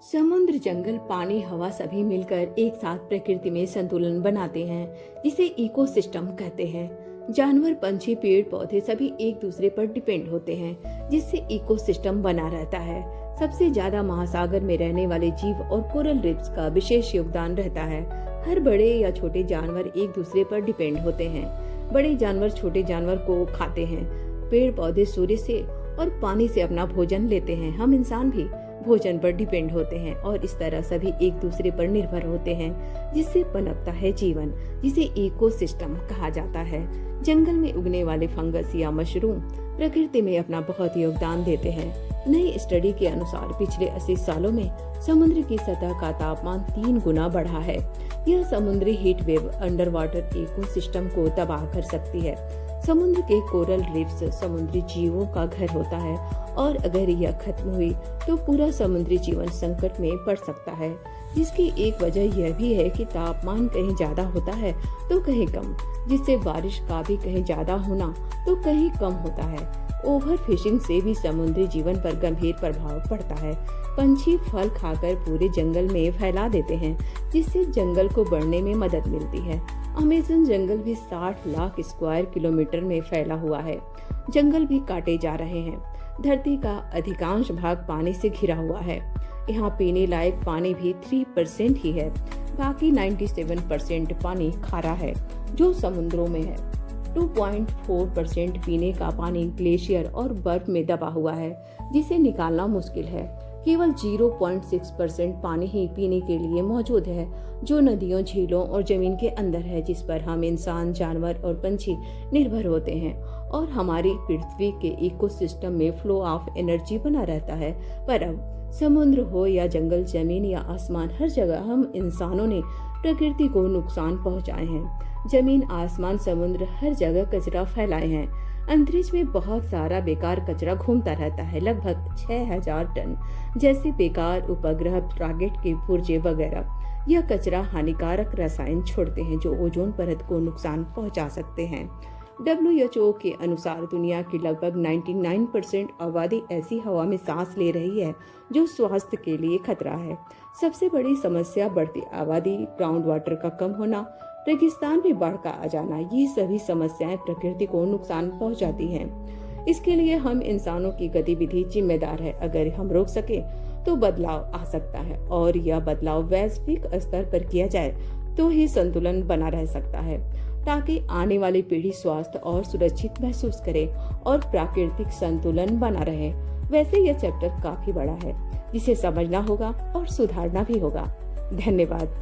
समुद्र, जंगल, पानी, हवा सभी मिलकर एक साथ प्रकृति में संतुलन बनाते हैं, जिसे इकोसिस्टम कहते हैं। जानवर, पंछी, पेड़ पौधे सभी एक दूसरे पर डिपेंड होते हैं, जिससे इकोसिस्टम बना रहता है। सबसे ज्यादा महासागर में रहने वाले जीव और कोरल रीफ्स का विशेष योगदान रहता है। हर बड़े या छोटे जानवर एक दूसरे पर डिपेंड होते हैं। बड़े जानवर छोटे जानवर को खाते हैं। पेड़ पौधे सूर्य से और पानी से अपना भोजन लेते हैं। हम इंसान भी भोजन पर डिपेंड होते हैं और इस तरह सभी एक दूसरे पर निर्भर होते हैं, जिससे पनपता है जीवन, जिसे इकोसिस्टम कहा जाता है। जंगल में उगने वाले फंगस या मशरूम प्रकृति में अपना बहुत योगदान देते हैं। नई स्टडी के अनुसार पिछले 80 सालों में समुद्र की सतह का तापमान 3 गुना बढ़ा है। यह समुद्री heat wave under water ecosystem को तबाह कर सकती है। समुद्र के कोरल रीफ्स समुद्री जीवों का घर होता है और अगर यह खत्म हुई तो पूरा समुद्री जीवन संकट में पड़ सकता है, जिसकी एक वजह यह भी है कि तापमान कहीं ज्यादा होता है तो कहीं कम, जिससे बारिश का भी कहीं ज्यादा होना तो कहीं कम होता है। ओवर फिशिंग से भी समुद्री जीवन पर गंभीर प्रभाव पड़ता है। पंछी फल खाकर पूरे जंगल में फैला देते हैं, जिससे जंगल को बढ़ने में मदद मिलती है। अमेज़न जंगल भी 60 लाख स्क्वायर किलोमीटर में फैला हुआ है। जंगल भी काटे जा रहे हैं। धरती का अधिकांश भाग पानी से घिरा हुआ है। यहाँ पीने लायक पानी भी 3% ही है। बाकी 97% पानी खारा है, जो समुद्रों में है। 2.4% पीने का पानी ग्लेशियर और बर्फ में दबा हुआ है, जिसे निकालना मुश्किल है। केवल 0.6% पानी ही पीने के लिए मौजूद है, जो नदियों, झीलों और जमीन के अंदर है, जिस पर हम इंसान, जानवर और पंछी निर्भर होते हैं। और हमारी पृथ्वी के इकोसिस्टम में फ्लो ऑफ एनर्जी बना रहता है। पर अब समुद्र हो या जंगल, जमीन या आसमान, हर जगह हम इंसानों ने प्रकृति को नुकसान पहुंचाए हैं। जमीन, आसमान, समुद्र, हर जगह कचरा फैलाए हैं। अंतरिक्ष में बहुत सारा बेकार कचरा घूमता रहता है, लगभग 6000 टन, जैसे बेकार उपग्रह, रॉकेट के पुर्जे वगैरह। यह कचरा हानिकारक रसायन छोड़ते हैं, जो ओजोन परत को नुकसान पहुंचा सकते हैं। WHO के अनुसार दुनिया की लगभग 99% आबादी ऐसी हवा में सांस ले रही है जो स्वास्थ्य के लिए खतरा है। सबसे बड़ी समस्या बढ़ती आबादी, ग्राउंड वाटर का कम होना, रेगिस्तान में बाढ़ का आ जाना, ये सभी समस्याएं प्रकृति को नुकसान पहुंचाती हैं। इसके लिए हम इंसानों की गतिविधि जिम्मेदार है। अगर हम रोक सके तो बदलाव आ सकता है, और यह बदलाव वैश्विक स्तर पर किया जाए तो ही संतुलन बना रह सकता है, ताकि आने वाली पीढ़ी स्वस्थ और सुरक्षित महसूस करे और प्राकृतिक संतुलन बना रहे। वैसे यह चैप्टर काफी बड़ा है, जिसे समझना होगा और सुधारना भी होगा। धन्यवाद।